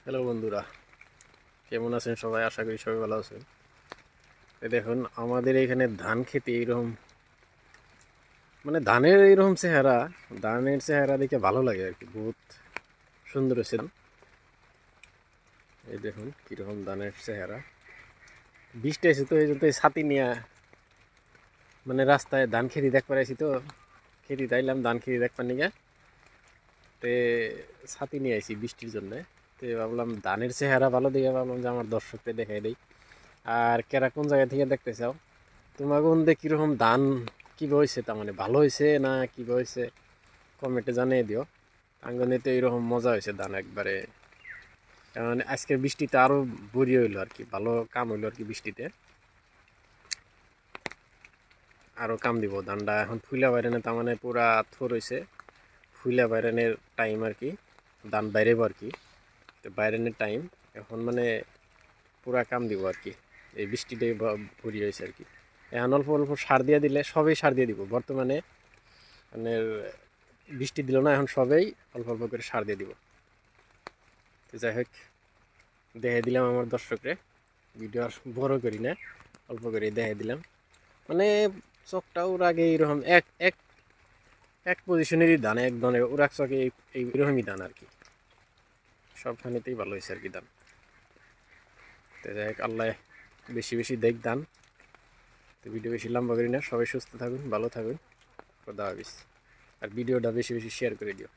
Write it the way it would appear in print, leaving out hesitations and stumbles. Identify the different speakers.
Speaker 1: Hello বন্ধুরা, কেমন আছেন সবাই? আশা করি সবাই ভালো আছেন। এই দেখুন আমাদের এখানে ধান খেতে এইরকম, মানে ধানের এইরকম চেহারা, ধানের চেহারা দেখে ভালো লাগে আর কি। বহুত সুন্দর হয়েছে ধান। এই দেখুন কিরকম ধানের চেহারা। বৃষ্টি আছে তো এই জন্য ছাতি নিয়ে মানে রাস্তায় ধান খেতে দেখ পারাইছি তো, খেতে তাইলাম ধান খেতে দেখবার নিয়ে তে ছাতি নিয়ে আইছি বৃষ্টির জন্য। তো ভাবলাম ধানের চেহারা ভালো দেখে ভাবলাম যে আমার দর্শককে দেখাই দেই। আর কেরা কোন জায়গা থেকে দেখতে চাও, তোমাকে মধ্যে কীরকম ধান কীভাবে হয়েছে, তার মানে ভালো হয়েছে না কীভাবে হয়েছে কমেন্টে জানিয়ে দিও। আঙ্গনে তো এইরকম মজা হয়েছে ধান একবারে। কারণ আজকের বৃষ্টিতে আরও বড়ি হইলো আর কি, ভালো কাম হইলো আর কি। বৃষ্টিতে আরও কাম দিব ধানটা। এখন ফুলা বাইরানে তার মানে পুরা থর হয়েছে, ফুলা বাইরানের টাইম আর কি, ধান বাইরেব আর কি। তো বাইরানের টাইম এখন, মানে পুরা কাম দিব আর কি। এই বৃষ্টিটাই ভরি হয়েছে আর কি। এখন অল্প অল্প সার দিয়ে দিলে, সবই সার দিয়ে দিব বর্তমানে। মানে বৃষ্টি দিল না, এখন সবাই অল্প অল্প করে সার দিয়ে দিব। তো যাই হোক, দেখে দিলাম আমার দর্শকরে। ভিডিও আর বড় করি না, অল্প করে দেখে দিলাম। মানে চকটা ওর আগে এইরকম এক এক এক পজিশনেরই ধান, এক ধরনের ওর এক চকে এইরকমই ধান আর কি। সবখানেতেই ভালো হয়েছে আর কি ধান। তো যাই হোক, আল্লাহ বেশি বেশি দেখ ধান। তো ভিডিও বেশি লম্বা করি না, সবাই সুস্থ থাকুন, ভালো থাকুন, খোদা হাফিজ। আর ভিডিওটা বেশি বেশি শেয়ার করে দিও।